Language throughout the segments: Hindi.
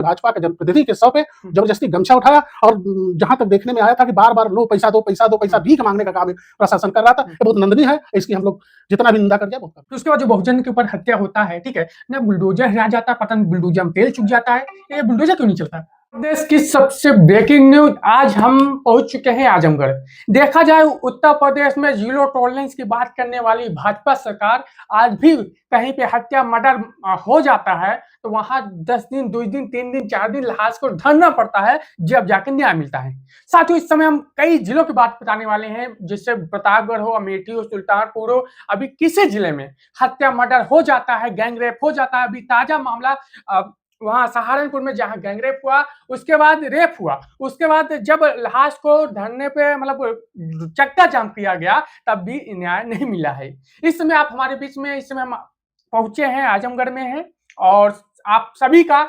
भाजपा के जनप्रतिनिधि के सौ पे जबरदस्ती गमछा उठाया और जहां तक देखने में आया था कि बार-बार लो पैसा दो, पैसा दो, पैसा भीख मांगने का काम प्रशासन कर रहा था। ये बहुत निंदनीय है, इसकी हम लोग जितना भी निंदा कर जाए बहुत कम। तो उसके बाद जो बहुजन के ऊपर हत्या होता है, ठीक है ना, बुलडोजर हिला जाता है, पता नहीं बुलडोजर में तेल चुक जाता है, ये बुलडोजर क्यों नहीं चलता? देश की सबसे ब्रेकिंग न्यूज, आज हम पहुंच चुके हैं आजमगढ़। देखा जाए उत्तर प्रदेश में जीरो टॉलरेंस की बात करने वाली भाजपा सरकार आज भी कहीं पे हत्या मर्डर हो जाता है तो वहां 10 दिन 2 दिन 3 दिन 4 दिन लाश को धरना पड़ता है जब जाकर न्याय मिलता है। साथ ही इस समय हम कई जिलों की बात बताने वाले हैं, जिससे प्रतापगढ़ हो, अमेठी हो, सुल्तानपुर हो, अभी किसी जिले में हत्या मर्डर हो जाता है, गैंगरेप हो जाता है। अभी ताजा मामला वहां सहारनपुर में जहां गैंगरेप हुआ, उसके बाद रेप हुआ, उसके बाद जब लाश को धरने पे मतलब चक्का जाम किया गया तब भी न्याय नहीं मिला है। इस समय आप हमारे बीच में, इस समय हम पहुंचे हैं, आजमगढ़ में हैं और आप सभी का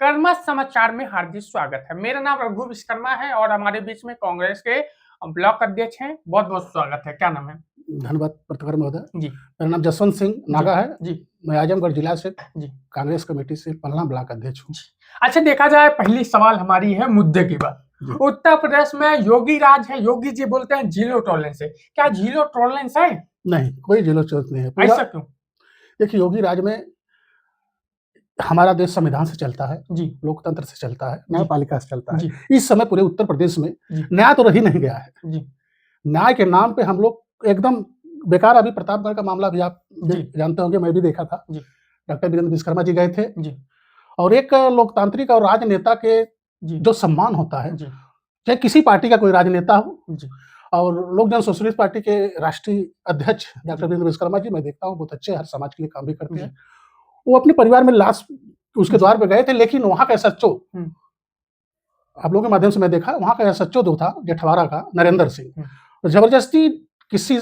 कर्मा समाचार में हार्दिक स्वागत है। मेरा नाम रघु विश्वकर्मा है और हमारे बीच में कांग्रेस के ब्लॉक अध्यक्ष हैं। बहुत बहुत स्वागत है। क्या नाम है? धन्यवाद पत्रकार महोदय जी। मेरा नाम जसवंत सिंह नागा है जी। मैं आजमगढ़ जिला से जी कांग्रेस कमेटी से पलना ब्लॉक अध्यक्ष हूँ। अच्छा, देखा जाए पहली सवाल हमारी है मुद्दे की बात। उत्तर प्रदेश में योगी राज है, योगी जी बोलते हैं जीरो टॉलरेंस है, क्या जीरो टॉलरेंस है? नहीं, कोई जीरो टॉलरेंस नहीं है। ऐसा क्यों? देखिए, योगी राज में हमारा देश संविधान से चलता है जी, लोकतंत्र से चलता है, न्यायपालिका से चलता है। जी, इस समय पूरे उत्तर प्रदेश में न्याय तो रही नहीं गया है। जी, न्याय के नाम पे हम लोग एकदम बेकार, अभी प्रतापगढ़ का मामला भी आप जानते होंगे, मैं भी देखा था। डॉक्टर वीरेंद्र विश्वकर्मा जी गए थे और एक लोकतांत्रिक और राजनेता के जो सम्मान होता है, चाहे किसी पार्टी का कोई राजनेता हो, और लोक जन सोशलिस्ट पार्टी के राष्ट्रीय अध्यक्ष डॉक्टर वीरेंद्र विश्वकर्मा जी, मैं देखता हूँ बहुत अच्छे हर समाज के लिए काम भी करते हैं। वो अपने परिवार में लाश उसके द्वार पे गए थे, लेकिन वहां का एसएचओ, आप लोगों के माध्यम से मैं देखा, वहां का एसएचओ जो था जेठवाड़ा का नरेंद्र सिंह, जबरदस्ती किसी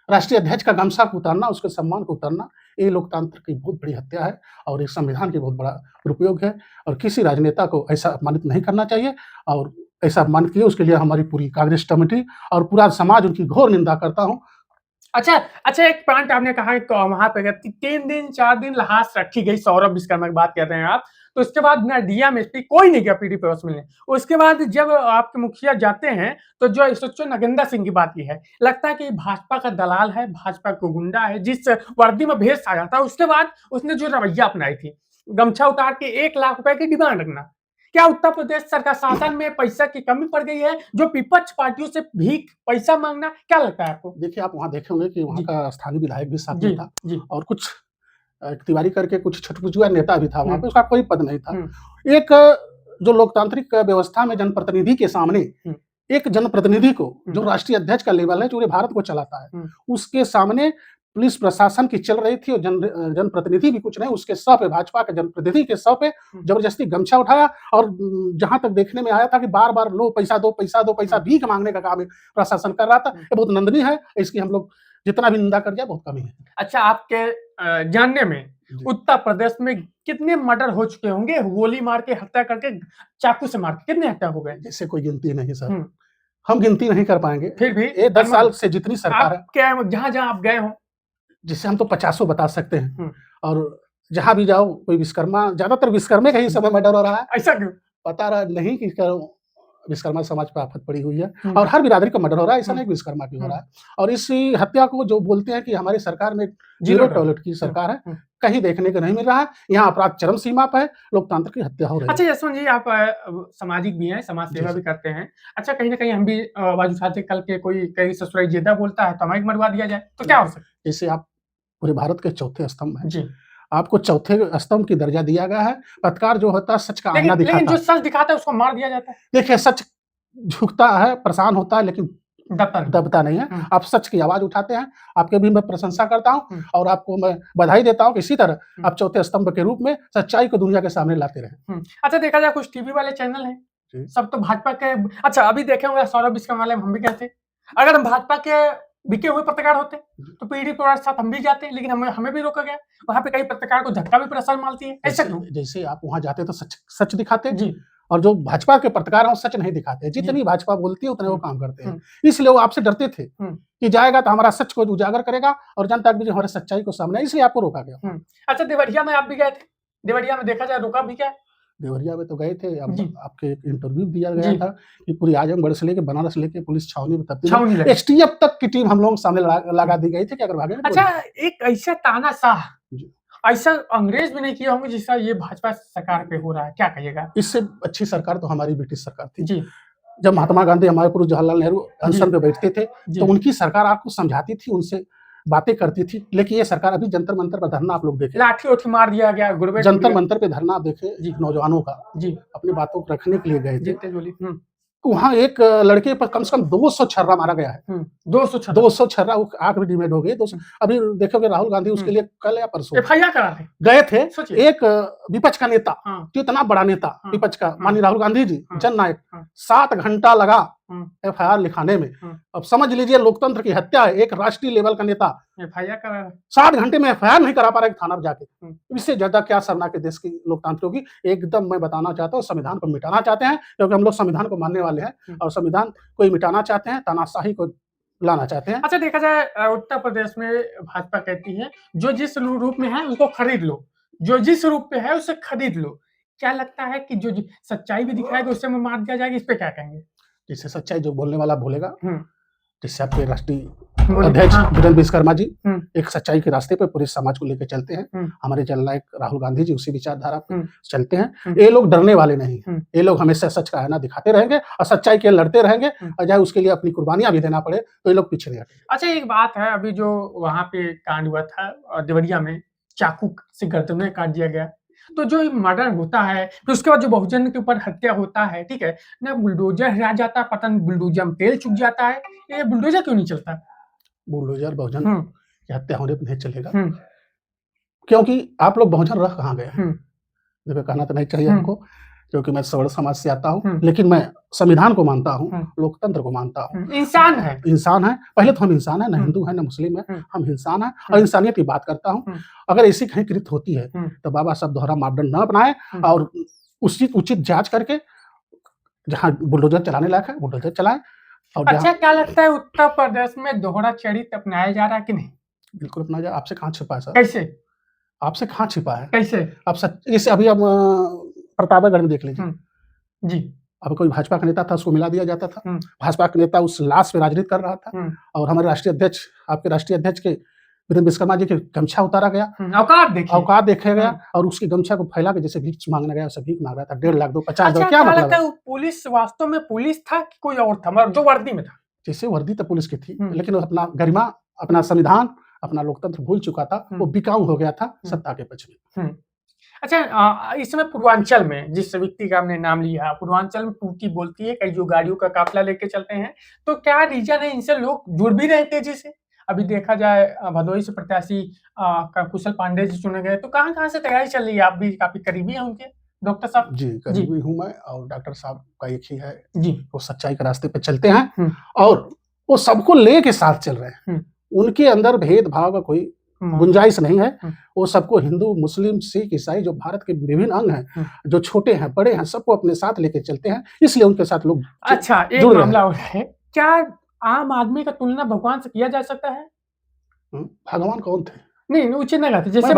राष्ट्रीय अध्यक्ष का गमछा को उतारना, उसके सम्मान को उतारना, ये लोकतंत्र की बहुत बड़ी हत्या है और एक संविधान की बहुत बड़ा दुरुपयोग है और किसी राजनेता को ऐसा अपमानित नहीं करना चाहिए। और ऐसा अपमानित किया उसके लिए हमारी पूरी कांग्रेस कमेटी और पूरा समाज उनकी घोर निंदा करता हूँ। अच्छा, एक पॉइंट आपने कहा कि वहां पे 3 दिन 4 दिन लाश रखी गई, सौरभ विश्वकर्मा की बात कर रहे हैं आप, तो उसके बाद ना डीएम एसपी कोई नहीं गया पीडी पास मिलने। उसके बाद जब आपके मुखिया जाते हैं तो जो एसएचओ नगेंद्र सिंह की बात की है, लगता है कि भाजपा का दलाल है, भाजपा को गुंडा है, जिस वर्दी में भेष आ जाता है। उसके बाद उसने जो रवैया अपनाई थी, गमछा उतार के 1 लाख रुपए की डिमांड रखना, क्या उत्तर प्रदेश सरकार शासन में पैसा की कमी पड़ गई है? जो विपक्ष पार्टियों से भीख पैसा मांगना, क्या लगता है आपको? देखिए, आप वहाँ देखेंगे कि वहाँ का स्थानीय विधायक भी साथ में था और कुछ तिवारी करके कुछ छठपुजुआ नेता भी था वहाँ पे, उसका कोई पद नहीं था। एक जो लोकतांत्रिक व्यवस्था में जनप्रतिनिधि के सामने एक जनप्रतिनिधि को, जो राष्ट्रीय अध्यक्ष का लेवल है, जो पूरे भारत को चलाता है, उसके सामने पुलिस प्रशासन की चल रही थी और जनप्रतिनिधि भी कुछ नहीं, उसके सौ पे, भाजपा के जनप्रतिनिधि के सौ पे जबरदस्ती गमछा उठाया और जहां तक देखने में आया था कि बार-बार लो पैसा दो, पैसा दो, पैसा भीख मांगने का काम प्रशासन कर रहा था। ये बहुत निंदनीय है, इसकी हम लोग जितना भी निंदा कर जाए बहुत कमी है। अच्छा, आपके जानने में उत्तर प्रदेश में कितने मर्डर हो चुके होंगे? गोली मार के हत्या करके, चाकू से मार के कितने हत्या हो गए? जैसे कोई गिनती नहीं सर, हम गिनती नहीं कर पाएंगे। फिर भी ये 10 साल से जितनी सरकार है, क्या जहां आप गए हो, जिससे हम तो 50 बता सकते हैं और जहां भी जाओ कोई विश्वकर्मा, ज्यादातर विश्वकर्मे का ही समय मर्डर हो रहा है। ऐसा क्यों? पता रहा नहीं कि विश्वकर्मा समाज पर आफत पड़ी हुई है और हर बिरादरी का मर्डर हो रहा है, ऐसा नहीं विश्वकर्मा की हो रहा है। और इसी हत्या को जो बोलते हैं कि हमारी सरकार में जीरो टॉलरेंस की सरकार है, कहीं देखने को नहीं मिल रहा है। यहाँ अपराध चरम सीमा पर है, लोकतंत्र की हत्या हो रही है। अच्छा जसवंत जी, आप सामाजिक भी हैं, समाज सेवा भी करते हैं। अच्छा, कहीं ना कहीं हम भी आवाज उठाते, कल के कोई कहीं ससुराल जेदा बोलता है तो हमें मरवा दिया जाए तो क्या हो सकता है? जैसे आप पूरे भारत के चौथे स्तंभ हैं, आपको चौथे स्तंभ की दर्जा दिया गया है। पत्रकार जो होता है सच का आईना दिखाता है, लेकिन जो सच दिखाता है उसको मार दिया जाता है। देखिए, सच झुकता है, परेशान होता है, लेकिन दबता नहीं है। आप सच की आवाज उठाते हैं, आपके भी मैं प्रशंसा करता हूं और आपको मैं बधाई देता हूं कि इसी तरह आप चौथे स्तंभ के रूप में सच्चाई को दुनिया के सामने लाते रहे। अच्छा, देखा जाए कुछ टीवी वाले चैनल हैं, सब तो भाजपा के। अच्छा, अभी देखे होंगे सौरभ विश्वकर्मा वाले, हम भी कहते, अगर हम भाजपा के बिके हुए पत्रकार होते तो पीढ़ी के साथ हम भी जाते, लेकिन हमें भी रोका गया। वहां पे कई पत्रकार को धक्का भी प्रसार मारती है, ऐसा क्यों? जैसे आप वहां जाते तो सच दिखाते और जो भाजपा के पत्रकार हैं वो सच नहीं दिखाते। जितनी भाजपा बोलती है उतने वो काम करते हैं, इसलिए वो आपसे डरते थे कि जाएगा तो हमारा सच को उजागर करेगा और जनता के बीच हमारे सच्चाई को सामने, इसलिए आपको रोका गया। अच्छा, देवरिया में आप भी गए थे, देवरिया में देखा जाए रोका भी क्या? देवरिया में तो गए थे, अब जी। आपके एक इंटरव्यू दिया गया जी। था कि पूरी आजमगढ़ से लेके बनारस लेके पुलिस छावनी में तब्दील छावनी लगी। एसटीएफ तक की टीम हम लोगों के सामने लगा दी गई थी कि अगर भागेंगे तो अच्छा, एक ऐसा तानाशाह, जी। ऐसा अंग्रेज भी नहीं किया होंगे जिसका ये भाजपा सरकार पे हो रहा है, क्या कहिएगा? इससे अच्छी सरकार तो हमारी ब्रिटिश सरकार थी। जी। जब महात्मा गांधी, हमारे पूर्व जवाहरलाल नेहरू जी। अनशन पे बैठते थे, जी। तो उनकी सरकार आपको समझाती थी, उनसे बातें करती थी, लेकिन ये सरकार अभी जंतर मंतर पर धरना आप लोग देखें, लाठी-उठी मार दिया गया, गुर्बे टूट जंतर गए। मंतर पे धरना आप देखें जी। नौजवानों का, जी। अपनी बातों को रखने के लिए गए जी, थे। तेज बोलिए। वहाँ एक लड़के पर कम से कम 200 छर्रा मारा गया है। 200 200 छर्रा, वो आँख भी डिमेट हो गई। 200 अभी देखोगे राहुल गांधी उसके लिए कल या परसों एफआईआर करा थे। गए थे। सोचिए। एक विपक्ष का नेता, हाँ। जो इतना बड़ा नेता हाँ। विपक्ष का, हाँ। माननीय राहुल गांधी जी, हाँ। जननायक, हाँ। 7 घंटा लगा हाँ। एफआईआर लिखाने में। हाँ। अब समझ लीजिए लोकतंत्र की हत्या है। एक राष्ट्रीय लेवल का नेता एफआईआर करा रहा है। 60 घंटे में एफआईआर नहीं करा पा रहा है थाना पर जाके। हम्म। इससे ज्यादा क्या शर्मनाक है देश की लोकतंत्र होगी। एकदम मैं बताना चाहता हूँ, संविधान को मिटाना चाहते हैं, क्योंकि हम लोग संविधान को मानने वाले हैं और संविधान को ही मिटाना चाहते हैं, तानाशाही को लाना चाहते हैं। अच्छा, देखा जाए उत्तर प्रदेश में भाजपा कहती है जो जिस रूप में है उसको खरीद लो, जो जिस रूप में है उसे खरीद लो। क्या लगता है कि जो सच्चाई भी दिखाएगा उससे में मार दिया जाएगा, इस पे क्या कहेंगे? जिससे सच्चाई जो बोलने वाला भूलेगा, हम्म। जिससे आपके राष्ट्रीय बोलिए। अध्यक्ष हाँ। वीरेंद्र विश्वकर्मा जी हम्म। एक सच्चाई के रास्ते पे पूरे समाज को लेकर चलते हैं। हम्म। हमारे जननायक राहुल गांधी जी उसी विचारधारा पे हम्म। चलते हैं। हम्म। ये लोग डरने वाले नहीं हैं। हम्म। ये लोग हमेशा सच का आईना दिखाते रहेंगे और सच्चाई के लिए लड़ते रहेंगे, हम्म। और चाहे उसके लिए अपनी कुर्बानियां भी देना पड़े, तो ये लोग पीछे नहीं हटेंगे। अच्छा, एक बात है, अभी जो वहाँ पे कांड हुआ था देवरिया में, चाकू से गर्दनें काट दिया गया, तो जो मर्डर होता है फिर उसके बाद जो बहुजन के ऊपर हत्या होता है, ठीक है ना, बुलडोजर हिला जाता है, पता नहीं बुलडोजर में तेल चुक जाता है, ये बुलडोजर क्यों नहीं चलता? बुलडोजर बहुजन हम्म। की हत्या होने पर नहीं चलेगा, हम्म। क्योंकि आप लोग बहुजन रह कहाँ गए हैं? हम्म। देखो, कहना तो नहीं चाहिए हम्म। हमको, क्योंकि मैं सवर्ण समाज से आता हूँ, हम्म। लेकिन मैं संविधान को मानता हूँ, हम्म। लोकतंत्र को मानता हूँ। इंसान है। इंसान है, पहले तो हम इंसान है, ना हम्म। हिंदू है ना मुस्लिम है, हम्म। हम इंसान है और इंसानियत की बात करता हूँ। हम्म। अगर ऐसी कहीं कृत होती है हम्म। तो बाबा साहब दोहरा मापदंड न अपनाएं और उचित जांच करके जहाँ बुलडोजर चलाने लायक है बुलडोजर चलाएं। और अच्छा, क्या लगता है उत्तर प्रदेश में दोहरा चरित्र अपनाया जा रहा है कि नहीं? बिल्कुल अपना जाए। आपसे कहाँ छिपा है सर? कैसे? आपसे कहाँ छिपा है? कैसे? आप सच जैसे अभी हम प्रतापगढ़ में देख लीजिए, जी। अब कोई भाजपा का नेता था, उसको मिला दिया जाता था। हम्म। भाजपा का नेता उस लाश पे राजनीति कर रहा था और हमारे राष्ट्रीय अध्यक्ष, आपके राष्ट्रीय अध्यक्ष के वीरेंद्र विश्वकर्मा जी के गमछा उतारा गया, औकात देखा गया और उसकी गमछा को फैला के जैसे भीख मांगने गया, सब भीख मांग रहा था। 1.5 लाख 50 अच्छा, क्या मतलब है? पुलिस वास्तव में पुलिस था कि कोई और था, मतलब जो वर्दी में था? जैसे वर्दी तो पुलिस की थी, लेकिन अपना गरिमा, अपना संविधान, अपना लोकतंत्र भूल चुका था, वो बिकाऊ हो गया था सत्ता के पक्ष में। अच्छा, इस समय पूर्वांचल में जिस व्यक्ति का हमने नाम लिया, पूर्वांचल में टूटी बोलती है, कई जो गाड़ियों का काफिला लेके चलते हैं, तो क्या रीजन है इनसे लोग जुड़ भी रहे तेजी से? अभी देखा जाए भदोही से प्रत्याशी कुशल पांडे जी चुने गए, तो कहाँ से तैयारी चल रही है? आप भी काफी करीबी हैं उनके, डॉक्टर साहब? जी, करीबी हूँ मैं, और डॉक्टर साहब का एक ही है जी, वो सच्चाई के रास्ते पे चलते हैं और वो सबको लेके साथ चल रहे हैं। उनके अंदर भेदभाव का कोई गुंजाइश नहीं है। वो सबको, हिंदू, मुस्लिम, सिख, ईसाई, जो भारत के विभिन्न अंग हैं, जो छोटे हैं, बड़े हैं, सबको अपने साथ लेके चलते हैं, इसलिए उनके साथ लोग अच्छा, एक मामला और है, क्या आम आदमी का तुलना भगवान से किया जा सकता है? भगवान कौन थे? नहीं, उचित नहीं कहते। जैसे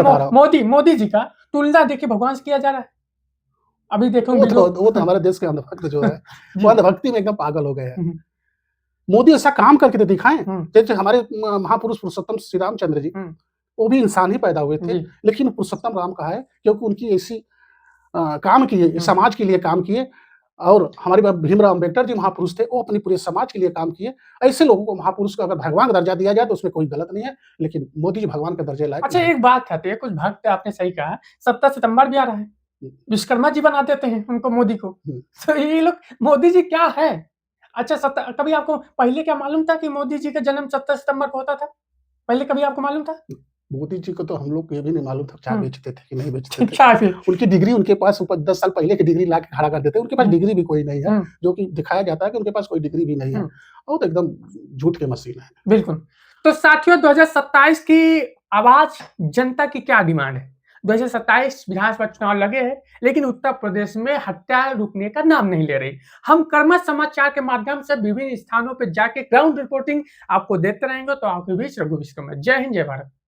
मोदी जी का तुलना देखिए भगवान से किया जा रहा है। अभी देखो वो तो हमारे देश के अंधभक्त जो है वो अंधभक्ति में एकदम पागल हो गए हैं। मोदी ऐसा काम करके तो दिखाएं, जैसे हमारे महापुरुष पुरुषोत्तम श्री रामचंद्र जी, वो भी इंसान ही पैदा हुए थे, लेकिन पुरुषोत्तम राम कहा है क्योंकि उनकी ऐसी काम किए, समाज के लिए काम किए। और हमारे भीमराव अम्बेडकर जी महापुरुष थे, वो अपनी पूरे समाज के लिए काम किए। ऐसे लोगों को महापुरुष को अगर भगवान का दर्जा दिया जाए तो उसमें कोई गलत नहीं है, लेकिन मोदी जी भगवान का दर्जा लायक। अच्छा, एक बात कहते हैं कुछ भक्त, आपने सही कहा, 17 सितंबर भी आ रहा है, विश्वकर्मा जी बना देते हैं उनको, मोदी को, तो ये लोग मोदी जी क्या है? अच्छा, कभी आपको पहले क्या मालूम था कि मोदी जी का जन्म 17 सितंबर को होता था? पहले कभी आपको मालूम था? मोदी जी को तो हम लोग को ये भी नहीं मालूम था चाय बेचते थे कि नहीं बेचते थे। उनकी डिग्री उनके पास 10 साल पहले की डिग्री ला के खड़ा कर देते, उनके पास डिग्री भी कोई नहीं है, जो कि दिखाया जाता है कि उनके पास कोई डिग्री भी नहीं है। वो तो एकदम झूठ के मशीन है। बिल्कुल। तो साथियों, 2027 की आवाज जनता की क्या डिमांड है? 2027 विधानसभा चुनाव लगे हैं, लेकिन उत्तर प्रदेश में हत्याएं रुकने का नाम नहीं ले रही। हम कर्मठ समाचार के माध्यम से विभिन्न स्थानों पर जाके ग्राउंड रिपोर्टिंग आपको देते रहेंगे। तो आपके बीच रघु विश्वकर्मा। जय हिंद, जय भारत।